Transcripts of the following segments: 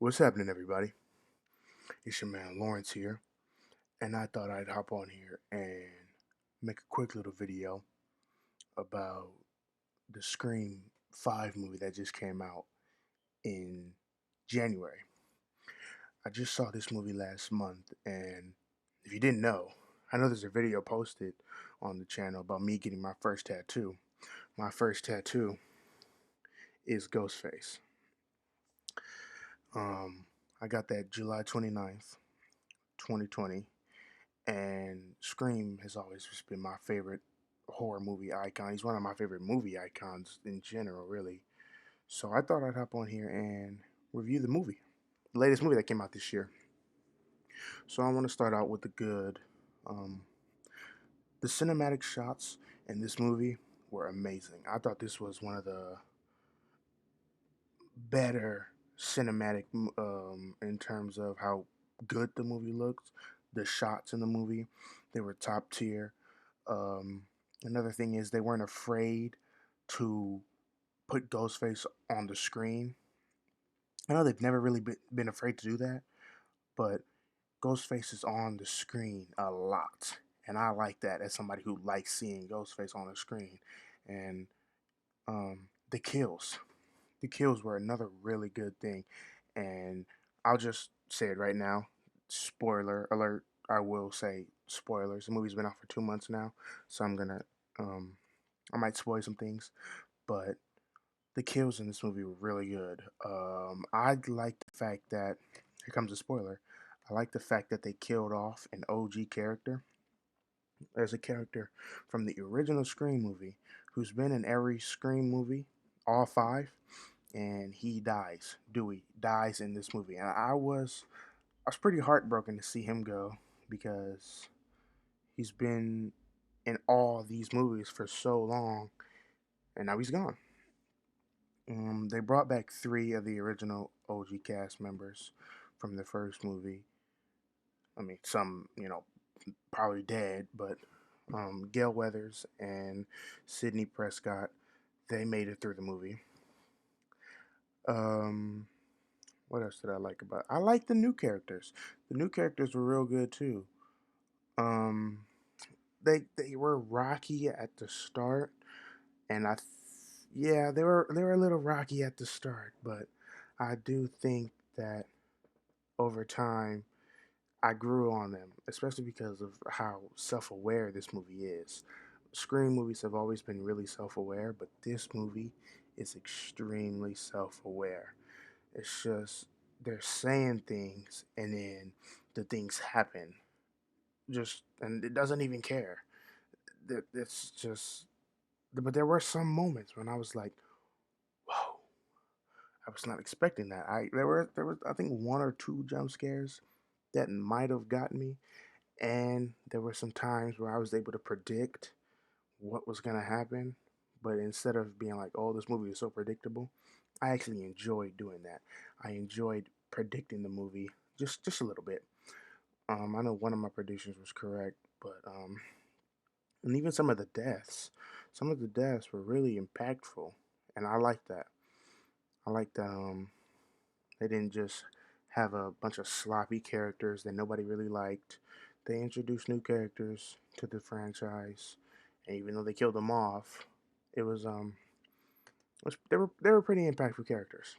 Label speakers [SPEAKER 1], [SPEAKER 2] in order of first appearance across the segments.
[SPEAKER 1] What's happening, everybody? It's your man Lawrence here, and I thought I'd hop on here and make a quick little video about the Scream 5 movie that just came out in January. I just saw this movie last month, and if you didn't know, I know there's a video posted on the channel about me getting my first tattoo. My first tattoo is Ghostface. Um, I got that July 29th, 2020. And Scream has always just been my favorite horror movie icon. He's one of my favorite movie icons in general, really. So I thought I'd hop on here and review the movie, the latest movie that came out this year. So I want to start out with the good. Um, the cinematic shots in this movie were amazing. I thought this was one of the better cinematic in terms of how good the movie looked. The shots in the movie, they were top tier. Um, Another thing is they weren't afraid to put Ghostface on the screen. I know they've never really been afraid to do that, but Ghostface is on the screen a lot. And I like that as somebody who likes seeing Ghostface on the screen. And the kills. The kills were another really good thing. And I'll just say it right now. Spoiler alert. I will say spoilers. The movie's been out for 2 months now. So um, I might spoil some things, but the kills in this movie were really good. I like the fact that here comes a spoiler. I like the fact that they killed off an OG character. There's a character from the original Scream movie who's been in every Scream movie, all five, and he dies. Dewey dies in this movie, and I was pretty heartbroken to see him go because he's been in all these movies for so long, and now he's gone. They brought back three of the original OG cast members from the first movie. I mean, some, probably dead, but Gail Weathers and Sidney Prescott, they made it through the movie. Um, what else did I like about? I like the new characters. The new characters were real good too. Um, they were rocky at the start, and yeah, they were a little rocky at the start, but I do think that over time, I grew on them, especially because of how self aware this movie is. Scream movies have always been really self aware, but this movie is extremely self aware. It's just they're saying things and then the things happen. And it doesn't even care. It's just, but there were some moments when I was like, whoa, I was not expecting that. There was I think one or two jump scares that might have gotten me, and there were some times where I was able to predict what was gonna happen, but instead of being like, "Oh, this movie is so predictable," I actually enjoyed doing that. I enjoyed predicting the movie just a little bit. I know one of my predictions was correct, but and even some of the deaths were really impactful, and I like that. I like that. They didn't just have a bunch of sloppy characters that nobody really liked. They introduced new characters to the franchise, and even though they killed them off, they were pretty impactful characters.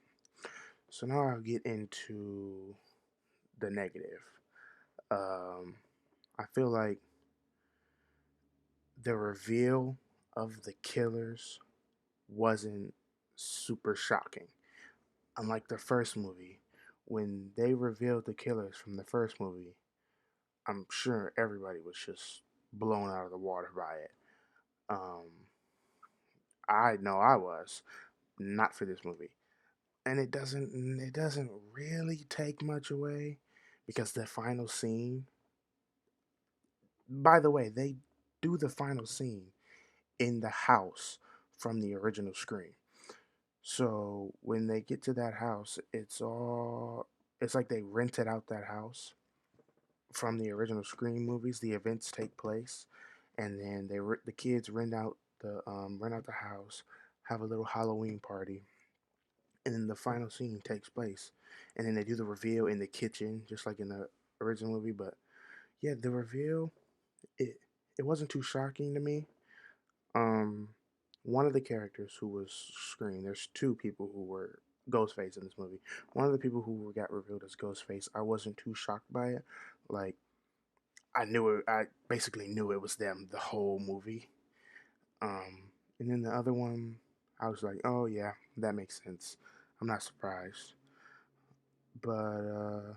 [SPEAKER 1] So now I'll get into the negative. Um, I feel like the reveal of the killers wasn't super shocking. Unlike the first movie, when they revealed the killers from the first movie, I'm sure everybody was just blown out of the water by it. Um, I know I was not for this movie, and it doesn't really take much away because the final scene. By the way, they do the final scene in the house from the original Scream. So when they get to that house, it's like they rented out that house from the original Scream movies. The events take place, and then the kids rent out the house, have a little Halloween party, and then the final scene takes place, and then they do the reveal in the kitchen, just like in the original movie. But yeah, the reveal it it wasn't too shocking to me. Um, one of the characters who was Scream, there's two people who were Ghostface in this movie. One of the people who got revealed as Ghostface, I wasn't too shocked by it. Like I knew it. I basically knew it was them the whole movie. And then the other one, I was like, oh yeah, that makes sense. I'm not surprised. But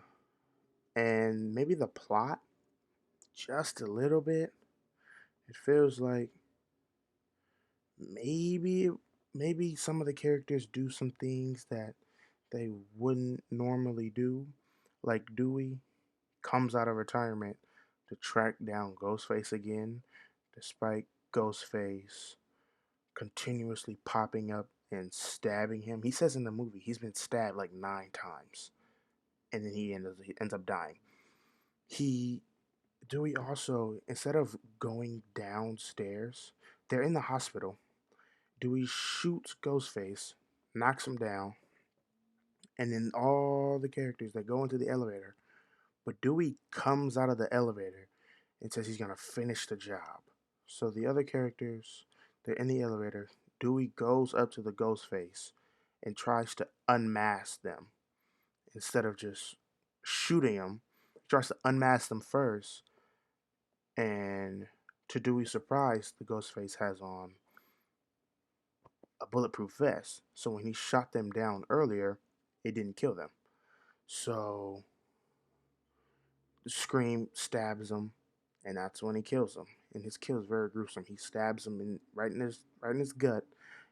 [SPEAKER 1] and maybe the plot just a little bit. It feels like maybe maybe some of the characters do some things that they wouldn't normally do. Like Dewey comes out of retirement to track down Ghostface again, despite Ghostface continuously popping up and stabbing him. He says in the movie he's been stabbed like 9 times, and then he ends up dying. He Dewey also, instead of going downstairs, they're in the hospital. Dewey shoots Ghostface, knocks him down, and then all the characters that go into the elevator. But Dewey comes out of the elevator and says he's gonna finish the job. So the other characters, they're in the elevator. Dewey goes up to the Ghostface and tries to unmask them instead of just shooting him. He tries to unmask them first, and to Dewey's surprise, the Ghostface has on a bulletproof vest. So when he shot them down earlier, it didn't kill them. So Scream stabs him, and that's when he kills him. And his kill is very gruesome. He stabs him right in his gut,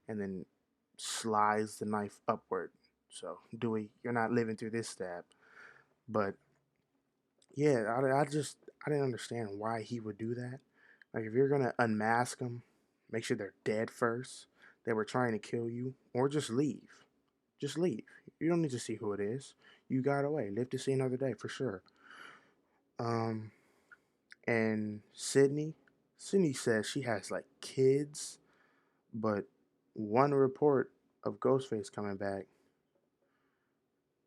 [SPEAKER 1] and then slides the knife upward. So Dewey, you're not living through this stab. But yeah, I didn't understand why he would do that. Like if you're gonna unmask them, make sure they're dead first. They were trying to kill you, or just leave. Just leave. You don't need to see who it is. You got away. Live to see another day for sure. Um, and Sydney says she has like kids, but one report of Ghostface coming back,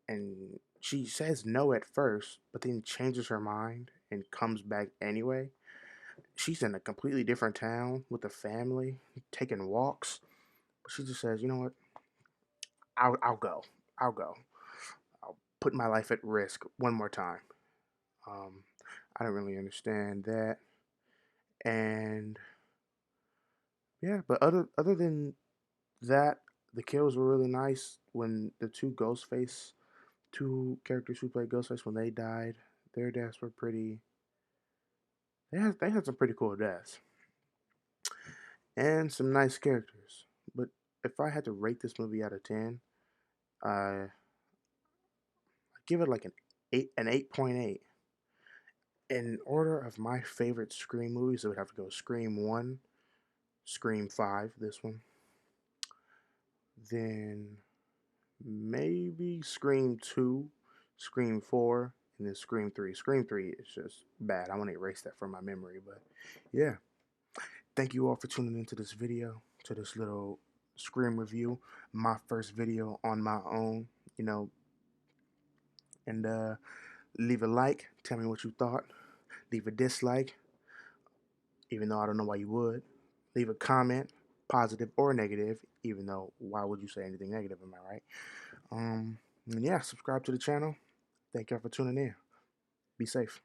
[SPEAKER 1] and she says no at first, but then changes her mind and comes back anyway. She's in a completely different town with a family, taking walks. But she just says, you know what? I'll go. I'll go. I'll put my life at risk one more time. Um, I don't really understand that. And yeah, but other than that, the kills were really nice. When the two characters who played Ghostface, when they died, their deaths were pretty. They had some pretty cool deaths and some nice characters. But if I had to rate this movie out of 10, I give it like an 8.8. In order of my favorite Scream movies, it would have to go Scream 1, Scream 5, this one, then maybe Scream 2, Scream 4, and then Scream 3. Scream 3 is just bad. I want to erase that from my memory, but yeah. Thank you all for tuning into this video, to this little Scream review, my first video on my own, you know, and leave a like, tell me what you thought, leave a dislike, even though I don't know why you would. Leave a comment, positive or negative, even though why would you say anything negative, am I right? And yeah, subscribe to the channel. Thank y'all for tuning in. Be safe.